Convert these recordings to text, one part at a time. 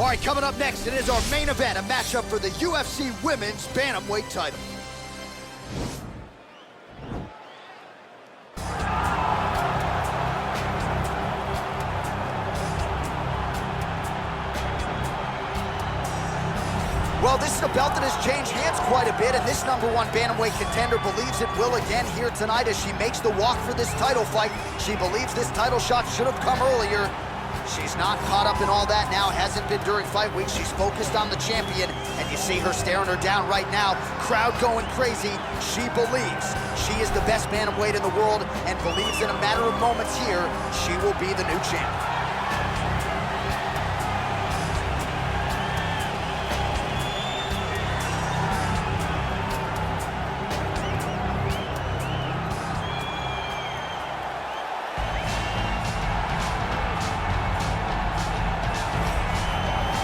All right, coming up next, it is our main event, a matchup for the UFC Women's Bantamweight title. Well, this is a belt that has changed hands quite a bit, and this #1 bantamweight contender believes it will again here tonight as she makes the walk for this title fight. She believes this title shot should have come earlier. She's not caught up in all that now, hasn't been during fight week. She's focused on the champion, and you see her staring her down right now. Crowd going crazy. She believes she is the best bantamweight in the world and believes in a matter of moments here, she will be the new champ.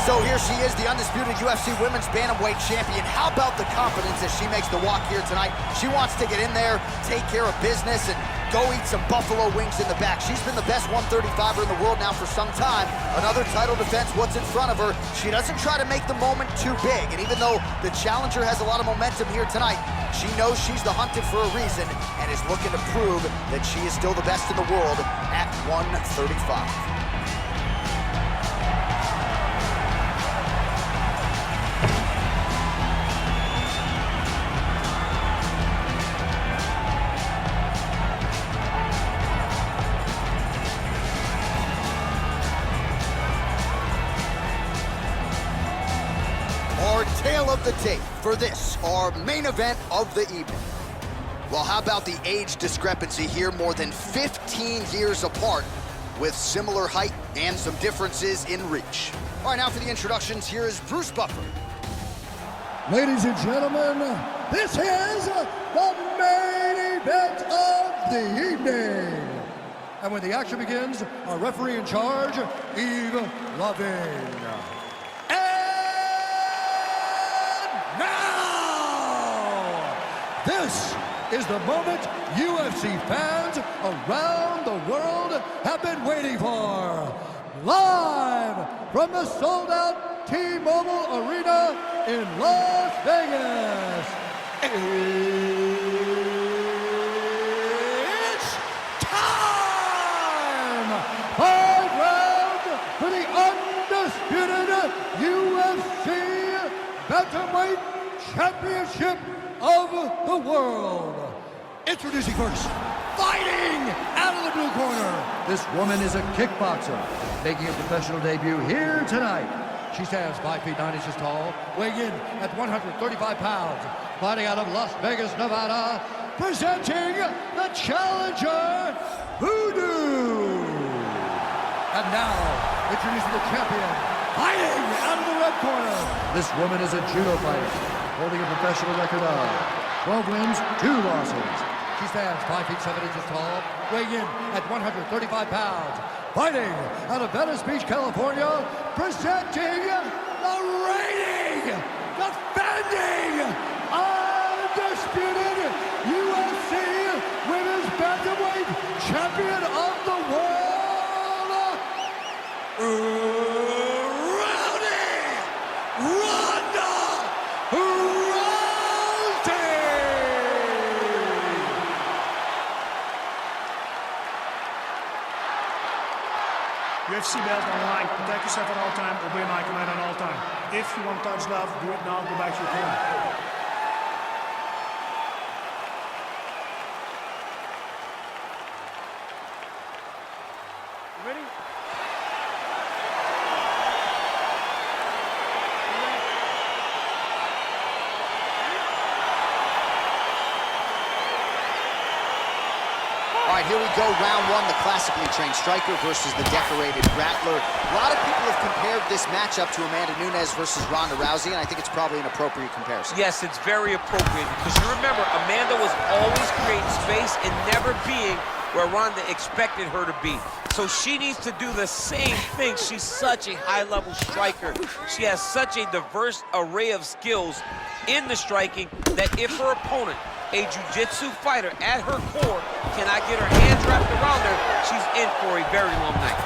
So here she is, the undisputed UFC Women's Bantamweight Champion. How about the confidence as she makes the walk here tonight? She wants to get in there, take care of business, and go eat some buffalo wings in the back. She's been the best 135er in the world now for some time. Another title defense, what's in front of her. She doesn't try to make the moment too big. And even though the challenger has a lot of momentum here tonight, she knows she's the hunted for a reason and is looking to prove that she is still the best in the world at 135. Tale of the tape for this, our main event of the evening. Well, how about the age discrepancy here? More than 15 years apart with similar height and some differences in reach. All right, now for the introductions, here is Bruce Buffer. Ladies and gentlemen, this is the main event of the evening. And when the action begins, our referee in charge, Yves Lavigne. This is the moment UFC fans around the world have been waiting for. Live from the sold-out T-Mobile Arena in Las Vegas. It's time! 5 rounds for the undisputed UFC Bantamweight Championship of the world. Introducing first, fighting out of the blue corner. This woman is a kickboxer, making a professional debut here tonight. She stands 5 feet 9 inches tall, weighing in at 135 pounds. Fighting out of Las Vegas, Nevada, presenting the challenger, Voodoo. And now, introducing the champion, fighting out of the red corner. This woman is a judo fighter, holding a professional record of 12 wins, 2 losses. She stands 5 feet 7 inches tall, weighing in at 135 pounds. Fighting out of Venice Beach, California, presenting the reigning, defending, undisputed UFC Women's Bantamweight Champion of the world, Rowdy! Ronda Rousey! UFC belt online. Protect yourself at all time. Obey my command at all time. If you want to touch love, do it now. Go back to your corner. Ready? All right, here we go, round one, the classically trained striker versus the decorated grappler. A lot of people have compared this matchup to Amanda Nunes versus Ronda Rousey, and I think it's probably an appropriate comparison. Yes, it's very appropriate because you remember, Amanda was always creating space and never being where Ronda expected her to be. So she needs to do the same thing. She's such a high-level striker. She has such a diverse array of skills in the striking that if her opponent, a jiu-jitsu fighter at her core, cannot get her hands wrapped around her, she's in for a very long night.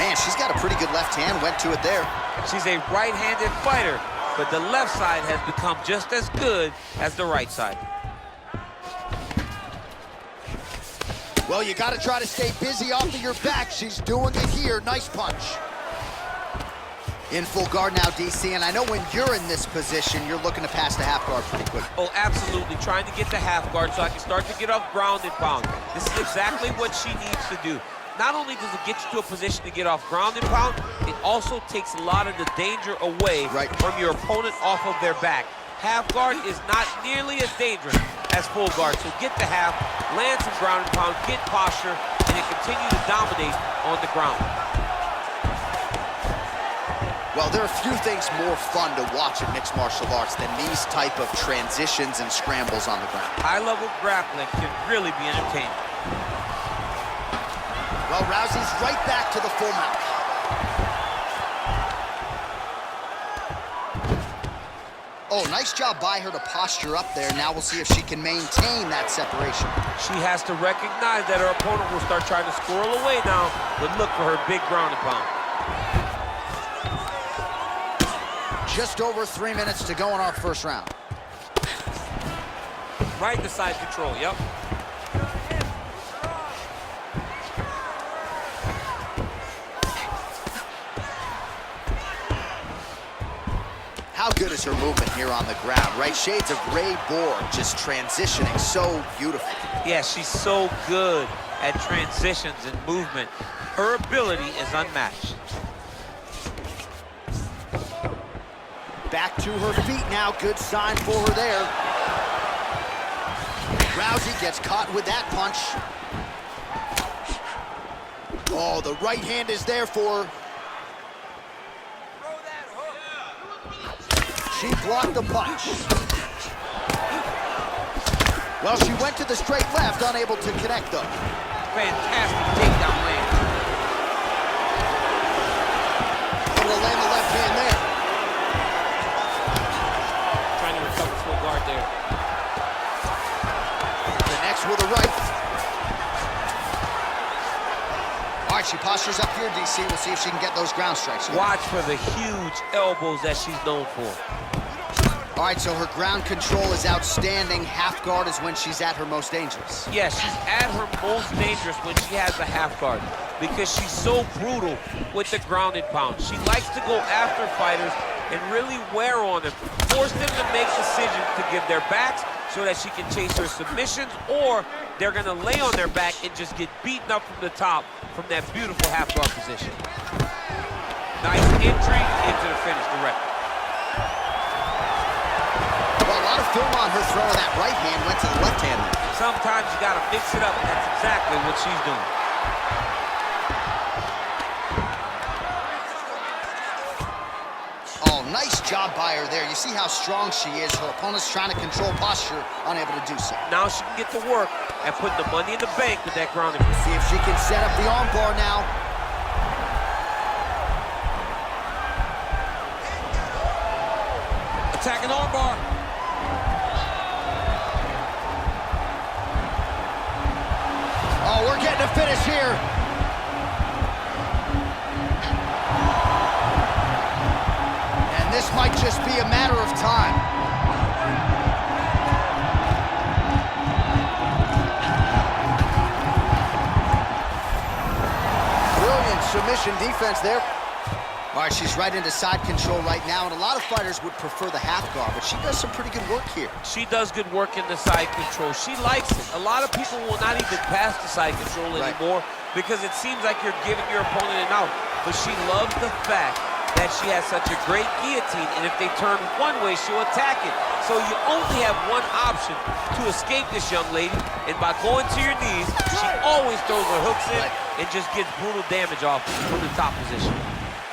Man, she's got a pretty good left hand, went to it there. She's a right-handed fighter, but the left side has become just as good as the right side. Well, you got to try to stay busy off of your back. She's doing it here. Nice punch. In full guard now, DC, and I know when you're in this position, you're looking to pass the half guard pretty quick. Oh, absolutely. Trying to get the half guard so I can start to get off ground and pound. This is exactly what she needs to do. Not only does it get you to a position to get off ground and pound, it also takes a lot of the danger away from your opponent off of their back. Half guard is not nearly as dangerous as full guard. So get the half, land some ground and pound, get posture, and then continue to dominate on the ground. Well, there are a few things more fun to watch in mixed martial arts than these type of transitions and scrambles on the ground. High-level grappling can really be entertaining. Well, Rousey's right back to the full mount. Oh, nice job by her to posture up there. Now we'll see if she can maintain that separation. She has to recognize that her opponent will start trying to squirrel away now, but look for her big ground and pound. Just over 3 minutes to go in our first round. Right to side control, yep. How good is her movement here on the ground, right? Shades of Ray Borg, just transitioning so beautifully. Yeah, she's so good at transitions and movement. Her ability is unmatched. Back to her feet now, good sign for her there. Rousey gets caught with that punch. Oh, the right hand is there for her. She blocked the punch. Well, she went to the straight left, unable to connect though. Fantastic takedown land. Able to land the left hand there. Trying to recover full guard there. Connects with a right. All right, she postures up here, DC. We'll see if she can get those ground strikes here. Watch for the huge elbows that she's known for. All right, so her ground control is outstanding. Half guard is when she's at her most dangerous. Yeah, she's at her most dangerous when she has the half guard because she's so brutal with the ground and pound. She likes to go after fighters and really wear on them, force them to make decisions to give their backs so that she can chase her submissions, or they're gonna lay on their back and just get beaten up from the top from that beautiful half guard position. Nice entry into the finish direct. Well, a lot of film on her throwing that right hand, went to the left hand there. Sometimes you gotta mix it up, and that's exactly what she's doing. Oh, nice job by her there. You see how strong she is. Her opponent's trying to control posture, unable to do so. Now she can get to work and put the money in the bank with that ground and pound. See if she can set up the arm bar now. Attacking arm bar. Oh, we're getting a finish here. And this might just be a matter of time. Brilliant submission defense there. All right, she's right into side control right now, and a lot of fighters would prefer the half guard, but she does some pretty good work here. She does good work in the side control. She likes it. A lot of people will not even pass the side control anymore because it seems like you're giving your opponent an out. But she loves the fact that she has such a great guillotine, and if they turn one way, she'll attack it. So you only have one option to escape this young lady, and by going to your knees, she always throws her hooks in and just gets brutal damage off from the top position.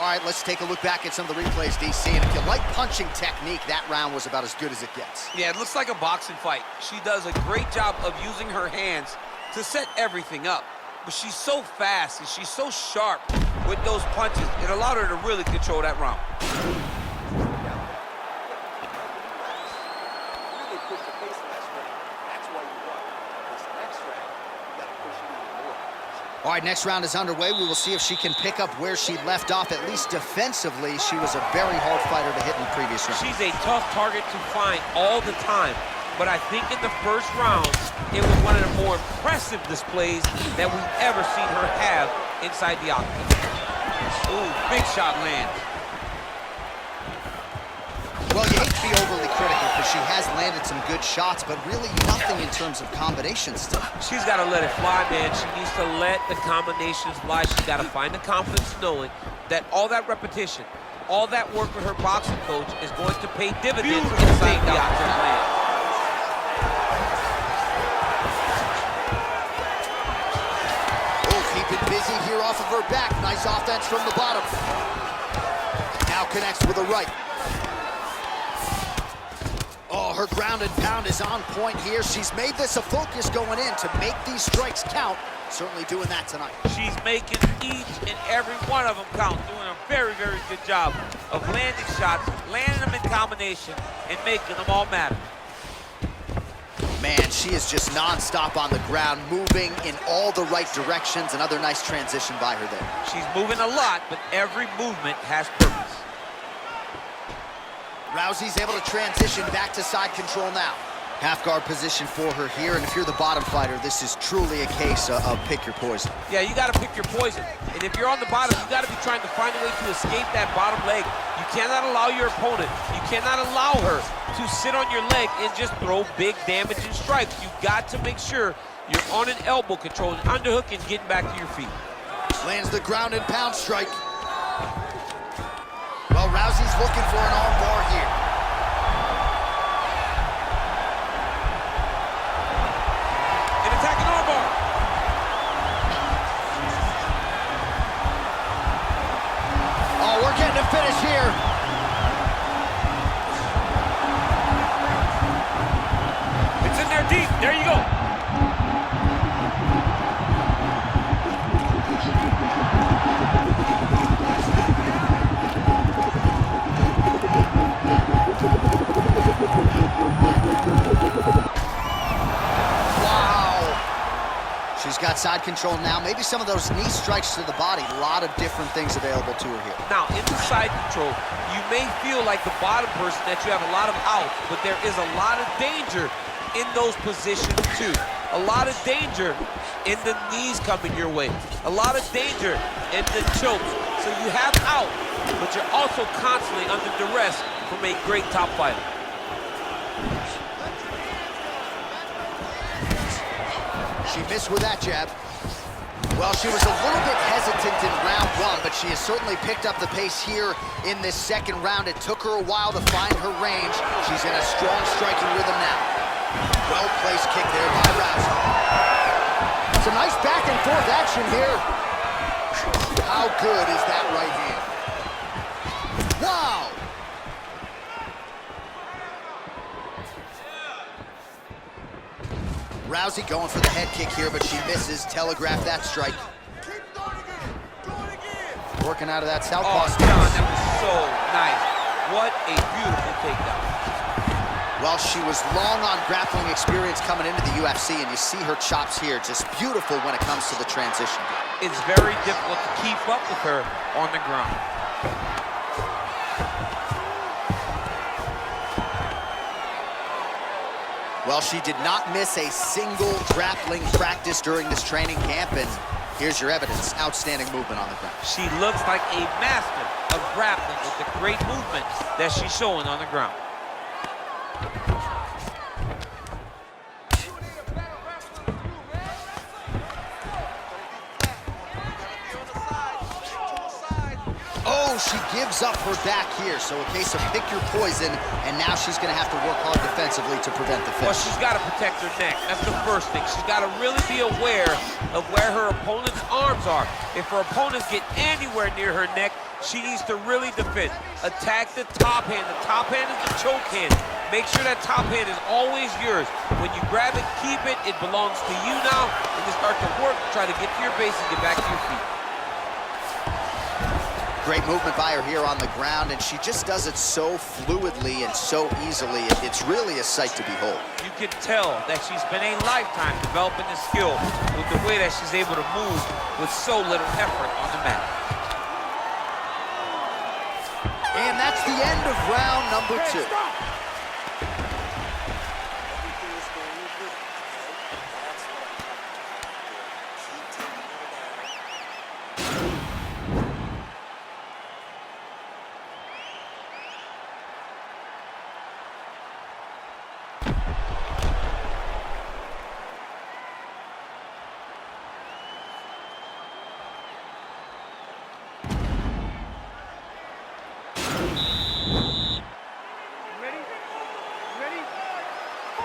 All right, let's take a look back at some of the replays, DC. And if you like punching technique, that round was about as good as it gets. Yeah, it looks like a boxing fight. She does a great job of using her hands to set everything up. But she's so fast and she's so sharp with those punches, it allowed her to really control that round. Really push the pace of that strike. That's why you won. This next round, you got to push it even more. All right, next round is underway. We will see if she can pick up where she left off, at least defensively. She was a very hard fighter to hit in the previous round. She's a tough target to find all the time. But I think in the first round, it was one of the more impressive displays that we've ever seen her have inside the octagon. Ooh, big shot lands. Well, you hate to be overly critical because she has landed some good shots, but really nothing in terms of combinations still. She's got to let it fly, man. She needs to let the combinations fly. She's got to find the confidence knowing that all that repetition, all that work with her boxing coach is going to pay dividends inside the octagon. Oh, keeping busy here off of her back. Nice offense from the bottom. Now connects with a right. Oh, her ground and pound is on point here. She's made this a focus going in to make these strikes count. Certainly doing that tonight. She's making each and every one of them count, doing a very, very good job of landing shots, landing them in combination, and making them all matter. Man, she is just non-stop on the ground, moving in all the right directions. Another nice transition by her there. She's moving a lot, but every movement has purpose. Rousey's able to transition back to side control now. Half guard position for her here, and if you're the bottom fighter, this is truly a case of pick your poison. Yeah, you got to pick your poison. And if you're on the bottom, you got to be trying to find a way to escape that bottom leg. You cannot allow your opponent, you cannot allow her to sit on your leg and just throw big damaging strikes. You got to make sure you're on an elbow, controlling underhook and getting back to your feet. Lands the ground and pound strike. Well, Rousey's looking for an arm bar here. An attacking arm bar. Oh, we're getting a finish here. It's in there deep. There you go. She's got side control now. Maybe some of those knee strikes to the body. A lot of different things available to her here. Now, in the side control, you may feel like the bottom person that you have a lot of outs, but there is a lot of danger in those positions too. A lot of danger in the knees coming your way. A lot of danger in the chokes. So you have out, but you're also constantly under duress from a great top fighter. She missed with that jab. Well, she was a little bit hesitant in round one, but she has certainly picked up the pace here in this second round. It took her a while to find her range. She's in a strong striking rhythm now. Well-placed kick there by Rousey. Some nice back and forth action here. How good is that right hand? Wow! Rousey going for the head kick here, but she misses. Telegraphed that strike. Working out of that southpaw. Oh, John, that was so nice. What a beautiful takedown. Well, she was long on grappling experience coming into the UFC, and you see her chops here, just beautiful when it comes to the transition. It's very difficult to keep up with her on the ground. Well, she did not miss a single grappling practice during this training camp, and here's your evidence. Outstanding movement on the ground. She looks like a master of grappling with the great movement that she's showing on the ground. Oh, she gives up her back here, so a case of pick your poison, and now she's going to have to work hard defensively to prevent the finish. Well, she's got to protect her neck. That's the first thing. She's got to really be aware of where her opponent's arms are. If her opponents get anywhere near her neck, she needs to really defend. Attack the top hand. The top hand is the choke hand. Make sure that top hand is always yours. When you grab it, keep it. It belongs to you now. And just start to work, try to get to your base and get back to your feet. Great movement by her here on the ground, and she just does it so fluidly and so easily. It's really a sight to behold. You can tell that she's been a lifetime developing the skill with the way that she's able to move with so little effort on the mat. And that's the end of round number 2.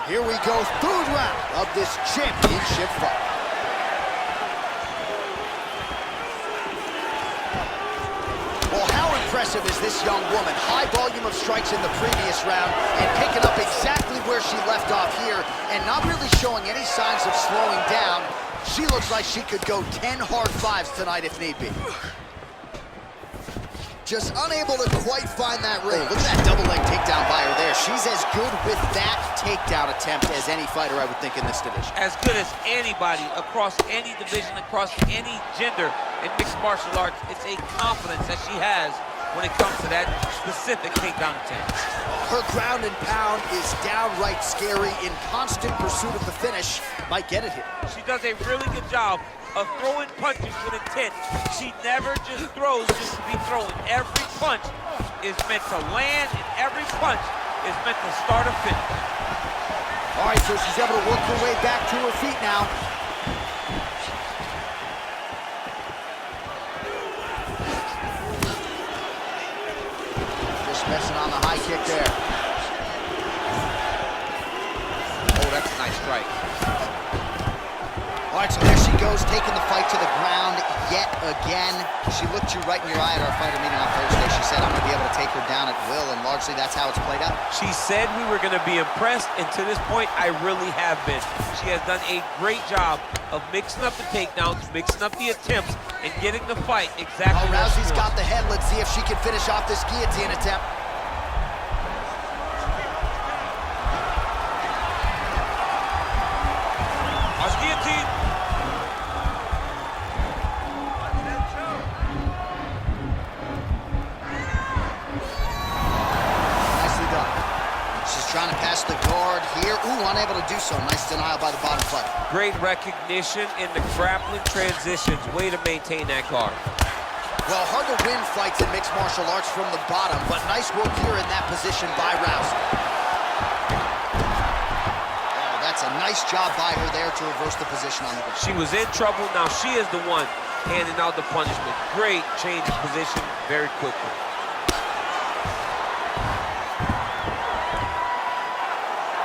Here we go, third round of this championship fight. Well, how impressive is this young woman? High volume of strikes in the previous round and picking up exactly where she left off here and not really showing any signs of slowing down. She looks like she could go 10 hard fives tonight if need be. Just unable to quite find that ring. Look at that double leg takedown by her there. She's as good with that takedown attempt as any fighter, I would think, in this division. As good as anybody across any division, across any gender in mixed martial arts. It's a confidence that she has when it comes to that specific takedown attempt. Her ground and pound is downright scary. In constant pursuit of the finish, might get it here. She does a really good job of throwing punches with intent. She never just throws just to be throwing. Every punch is meant to land, and every punch is meant to start a finish. All right, so she's able to work her way back to her feet now. Just messing on the high kick there. Oh, that's a nice strike. All right, so there she goes, taking the fight to the ground yet again. She looked you right in your eye at our fighter meeting on Thursday. She said, I'm going to be able to take her down at will, and largely that's how it's played out. She said we were going to be impressed, and to this point, I really have been. She has done a great job of mixing up the takedowns, mixing up the attempts, and getting the fight exactly Oh, where she Rousey's got wants. the head. Let's see if she can finish off this guillotine attempt. Guillotine. Nicely done. She's trying to pass the guard here. Ooh, unable to do so. Nice denial by the bottom fighter. Great recognition in the grappling transitions. Way to maintain that guard. Well, hard to win fights in mixed martial arts from the bottom, but nice work here in that position by Rousey. Oh, that's a nice job by her there to reverse the position on the ground. She was in trouble. Now she is the one handing out the punishment. Great change of position very quickly.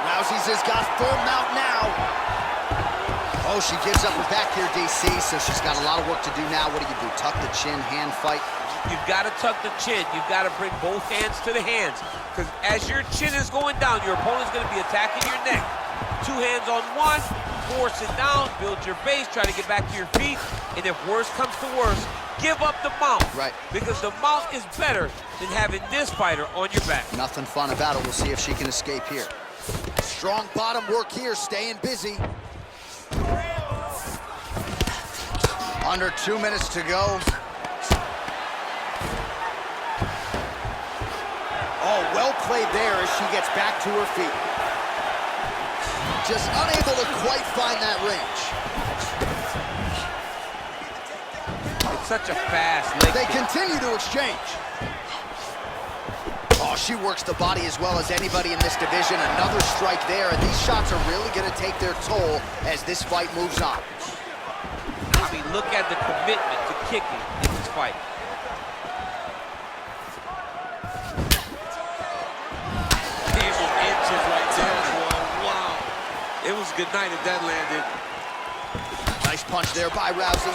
Rousey's has got full mount now. Oh, she gives up her back here, DC, so she's got a lot of work to do now. What do you do? Tuck the chin, hand fight? You've got to tuck the chin. You've got to bring both hands to the hands. Because as your chin is going down, your opponent's going to be attacking your neck. Two hands on one, force it down, build your base, try to get back to your feet. And if worse comes to worse, give up the mount. Right. Because the mount is better than having this fighter on your back. Nothing fun about it. We'll see if she can escape here. Strong bottom work here, staying busy. Under 2 minutes to go. Oh, well played there as she gets back to her feet. Just unable to quite find that range. It's such a fast leg They kick. continue to exchange. Oh, she works the body as well as anybody in this division. Another strike there, and these shots are really going to take their toll as this fight moves on. I mean, look at the commitment to kicking in this fight. These were inches right there, boy. Wow. It was good night if that landed. Nice punch there by Rousey.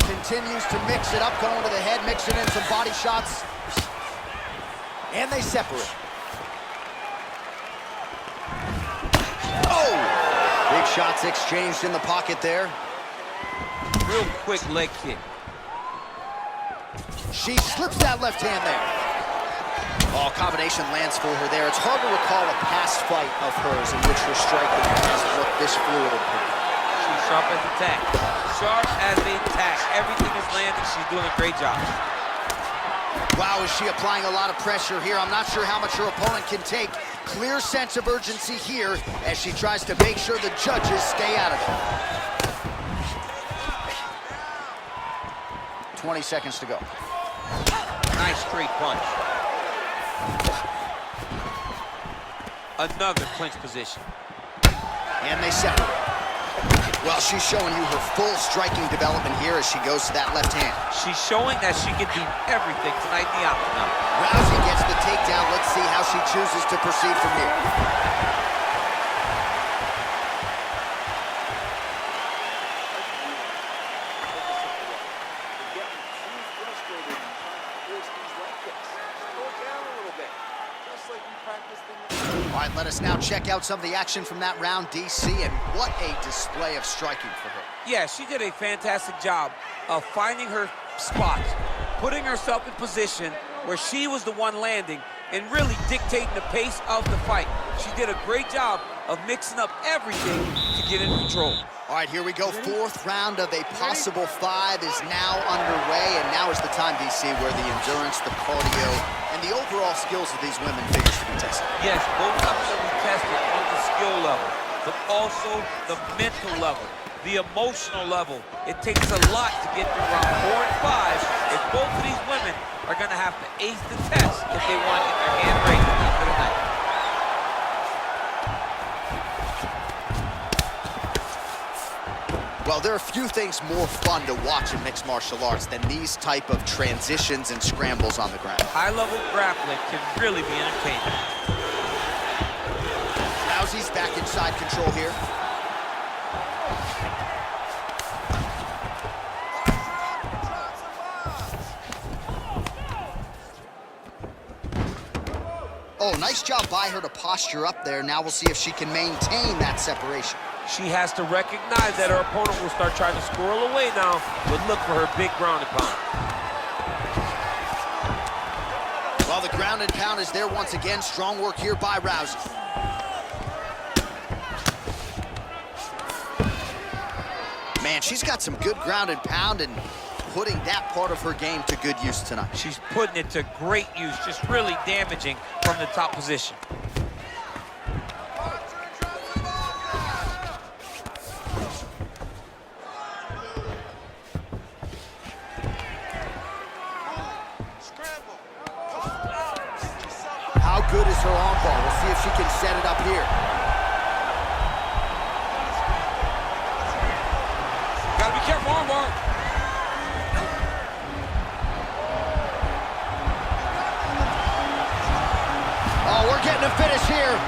Continues to mix it up, going to the head, mixing in some body shots. And they separate. Oh! Big shots exchanged in the pocket there. Real quick leg kick. She slips that left hand there. Oh, combination lands for her there. It's hard to recall a past fight of hers in which her striking has looked this fluid and quick. She's sharp as a tack. Sharp as a tack. Everything is landing. She's doing a great job. Wow, is she applying a lot of pressure here? I'm not sure how much her opponent can take. Clear sense of urgency here as she tries to make sure the judges stay out of it. 20 seconds to go. Nice straight punch. Another clinch position. And they separate. Well, she's showing you her full striking development here as she goes to that left hand. She's showing that she can do everything tonight in the octagon. Rousey gets the takedown. Let's see how she chooses to proceed from here. All right, let us now check out some of the action from that round, DC, and what a display of striking for her. Yeah, she did a fantastic job of finding her spots, putting herself in position where she was the one landing and really dictating the pace of the fight. She did a great job of mixing up everything to get in control. All right, here we go. Fourth round of a possible 5 is now underway, and now is the time, DC, where the endurance, the cardio, and the overall skills of these women figures to be tested. Yes, both levels will be tested on the skill level, but also the mental level, the emotional level. It takes a lot to get through round 4 and 5 if both of these women are going to have to ace the test if they want to get their hand raised for the night. Well, there are few things more fun to watch in mixed martial arts than these type of transitions and scrambles on the ground. High-level grappling can really be entertaining. Rousey's back inside control here. Oh, nice job by her to posture up there. Now we'll see if she can maintain that separation. She has to recognize that her opponent will start trying to squirrel away now, but look for her big ground and pound. Well, the ground and pound is there once again. Strong work here by Rousey. Man, she's got some good ground and pound and putting that part of her game to good use tonight. She's putting it to great use, just really damaging from the top position. How good is her on ball? We'll see if she can set it up here. Gotta be careful, arm bar. Oh, we're getting a finish here.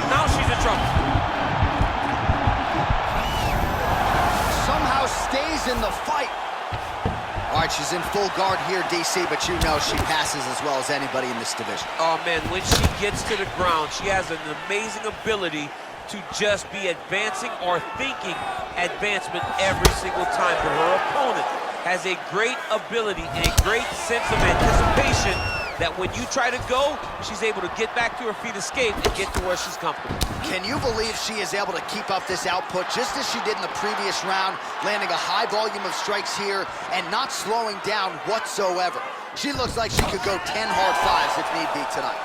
Now she's in trouble. Somehow stays in the fight. All right, she's in full guard here, DC, but you know she passes as well as anybody in this division. Oh, man, when she gets to the ground, she has an amazing ability to just be advancing or thinking advancement every single time. But her opponent has a great ability and a great sense of anticipation that when you try to go, she's able to get back to her feet, escape, and get to where she's comfortable. Can you believe she is able to keep up this output just as she did in the previous round, landing a high volume of strikes here and not slowing down whatsoever? She looks like she could go 10 hard 5s if need be tonight.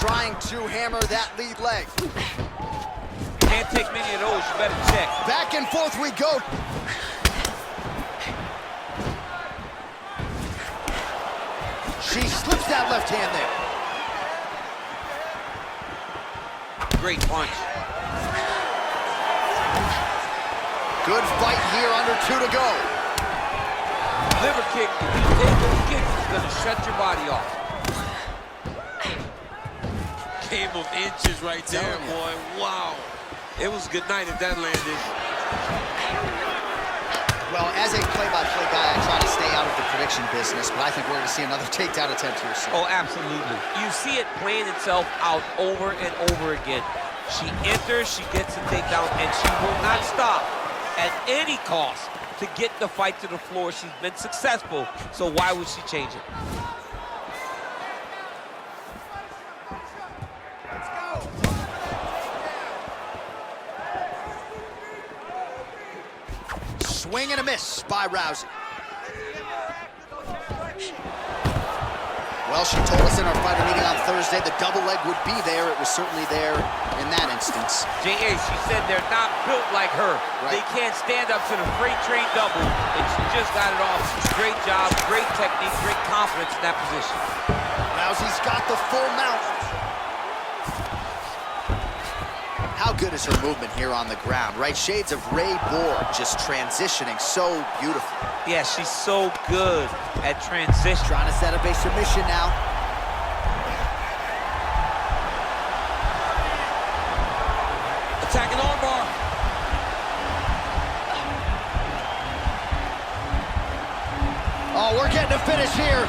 Trying to hammer that lead leg. Can't take many of those, you better check. Back and forth we go. She slips that left hand there. Great punch. Good fight here, under 2 to go. Liver kick, if you take those kicks, it's gonna shut your body off. Game of inches right there, boy. Wow. It was a good night if that landed. Well, as a play-by-play guy, I try to stay out of the prediction business, but I think we're going to see another takedown attempt here soon. Oh, absolutely. You see it playing itself out over and over again. She enters, she gets the takedown, and she will not stop at any cost to get the fight to the floor. She's been successful, so why would she change it? Swing and a miss by Rousey. Well, she told us in our fighter meeting on Thursday the double leg would be there. It was certainly there in that instance. J.A., she said they're not built like her. Right. They can't stand up to the freight train double, and she just got it off. Great job, great technique, great confidence in that position. Rousey's got the full mount. How good is her movement here on the ground, right? Shades of Ray Borg, just transitioning so beautifully. Yeah, she's so good at transition. Trying to set up a submission now. Attacking armbar. Oh, we're getting a finish here.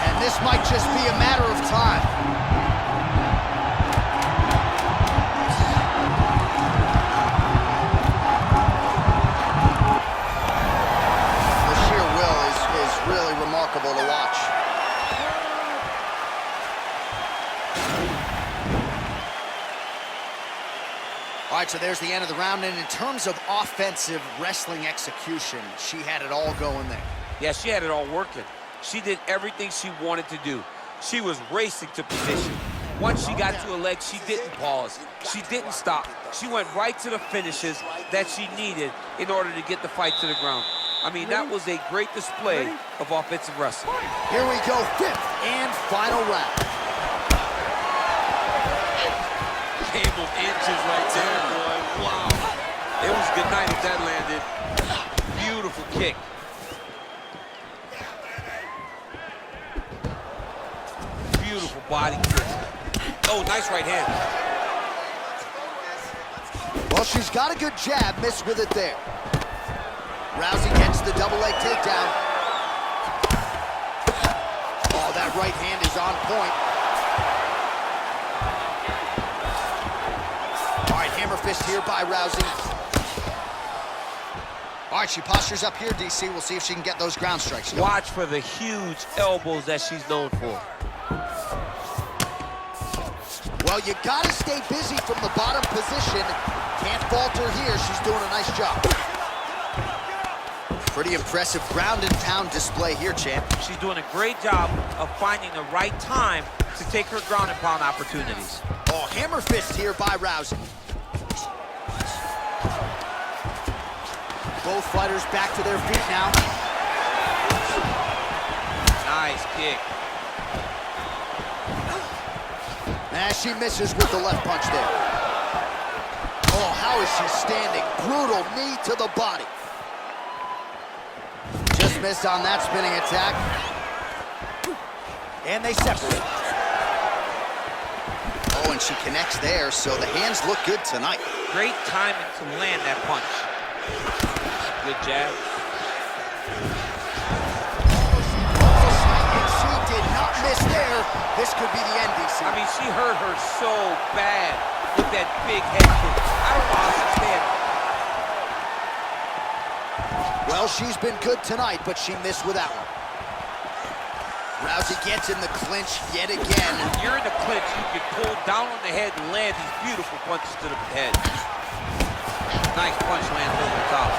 And this might just be a matter of time. Remarkable to watch. All right, so there's the end of the round, and in terms of offensive wrestling execution, she had it all going there. Yeah, she had it all working. She did everything she wanted to do. She was racing to position. Once she got to a leg, she didn't pause. She didn't stop. She went right to the finishes that she needed in order to get the fight to the ground. I mean, that was a great display of offensive wrestling. Here we go, fifth and final round. Game of inches right there, boy. Wow. It was good night if that landed. Beautiful kick. Beautiful body kick. Oh, nice right hand. Well, she's got a good jab, missed with it there. Rousey gets the double leg takedown. Oh, that right hand is on point. All right, hammer fist here by Rousey. All right, she postures up here, DC. We'll see if she can get those ground strikes going. Watch for the huge elbows that she's known for. Well, you gotta stay busy from the bottom position. Can't falter here. She's doing a nice job. Pretty impressive ground and pound display here, champ. She's doing a great job of finding the right time to take her ground and pound opportunities. Oh, hammer fist here by Rousey. Both fighters back to their feet now. Nice kick. She misses with the left punch there. Oh, how is she standing? Brutal knee to the body. Just missed on that spinning attack. And they separate. Oh, and she connects there, so the hands look good tonight. Great timing to land that punch. Good jab. And she did not miss there. This could be the end, DC. I mean, she hurt her so bad with that big head kick. I don't know how she's standing. Well, she's been good tonight, but she missed with that one. Rousey gets in the clinch yet again. When you're in the clinch, you can pull down on the head and land these beautiful punches to the head. Nice punch lands over the top.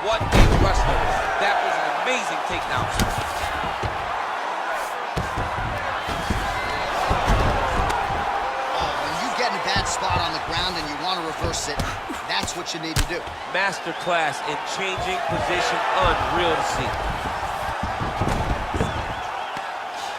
What a wrestler. That was an amazing takedown. When you get in a bad spot on the ground and you want to reverse it, that's what you need to do. Masterclass in changing position, unreal to see.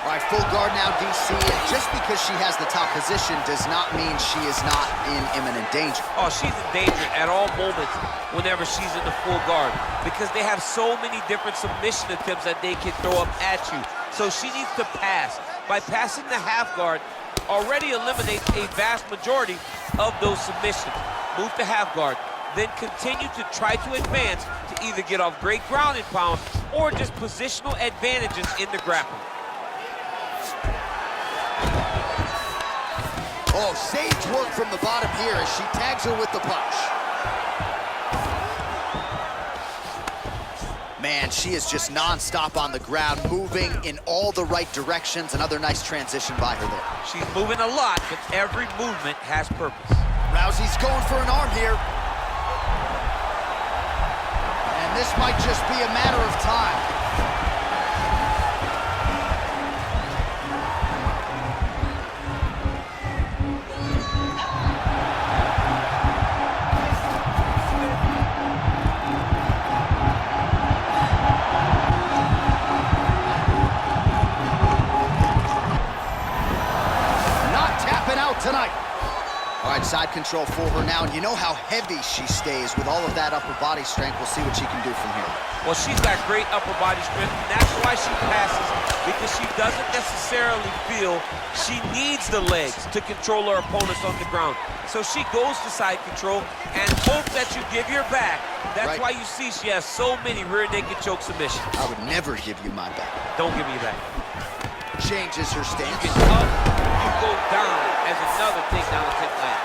All right, full guard now, DC. Just because she has the top position does not mean she is not in imminent danger. Oh, she's in danger at all moments whenever she's in the full guard because they have so many different submission attempts that they can throw up at you. So she needs to pass. By passing the half guard, already eliminates a vast majority of those submissions. Move to half guard, then continue to try to advance to either get off great ground and pound or just positional advantages in the grappling. Oh, sage work from the bottom here as she tags her with the punch. Man, she is just non-stop on the ground, moving in all the right directions. Another nice transition by her there. She's moving a lot, but every movement has purpose. Rousey's going for an arm here. And this might just be a matter of time. Tonight. All right, side control for her now, and you know how heavy she stays with all of that upper body strength. We'll see what she can do from here. Well, she's got great upper body strength, and that's why she passes, because she doesn't necessarily feel she needs the legs to control her opponents on the ground. So she goes to side control and hopes that you give your back. That's why you see she has so many rear naked choke submissions. I would never give you my back. Don't give me your back. Changes her stance. You get up, you go down as another takedown to take land.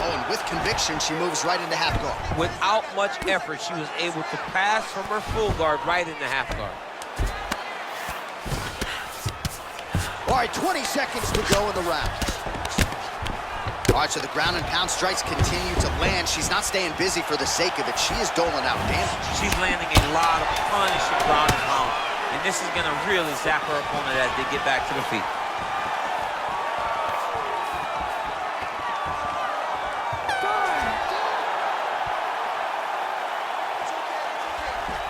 Oh, and with conviction, she moves right into half guard. Without much effort, she was able to pass from her full guard right into half guard. All right, 20 seconds to go in the round. All right, so the ground and pound strikes continue to land. She's not staying busy for the sake of it. She is doling out damage. She's landing a lot of punishing ground and pound. And this is gonna really zap her opponent as they get back to the feet.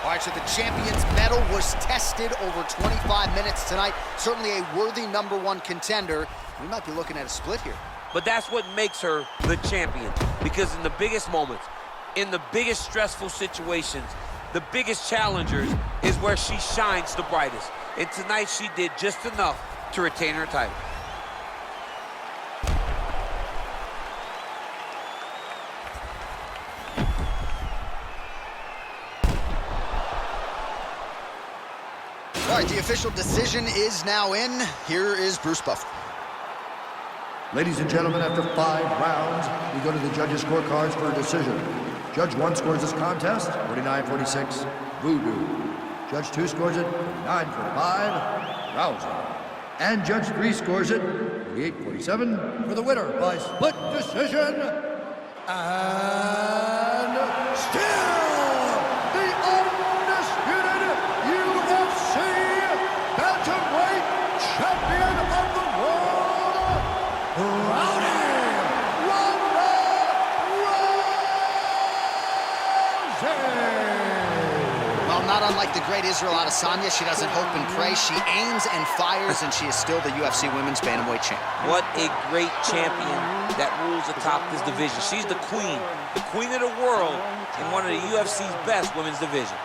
All right, so the champion's medal was tested over 25 minutes tonight. Certainly a worthy #1 contender. We might be looking at a split here. But that's what makes her the champion. Because in the biggest moments, in the biggest stressful situations, the biggest challengers is where she shines the brightest. And tonight she did just enough to retain her title. All right, the official decision is now in. Here is Bruce Buffer. Ladies and gentlemen, after 5 rounds, we go to the judges' scorecards for a decision. Judge 1 scores this contest, 49-46, Voodoo. Judge 2 scores it, 49-45, Rousey. And Judge 3 scores it, 48-47, for the winner by split decision. And still, the undisputed UFC Bantamweight Champion of the World, Ronda Rousey. Well, not unlike the great Israel Adesanya, she doesn't hope and pray. She aims and fires, and she is still the UFC Women's Bantamweight champion. What a great champion that rules atop this division. She's the queen of the world, in one of the UFC's best women's division.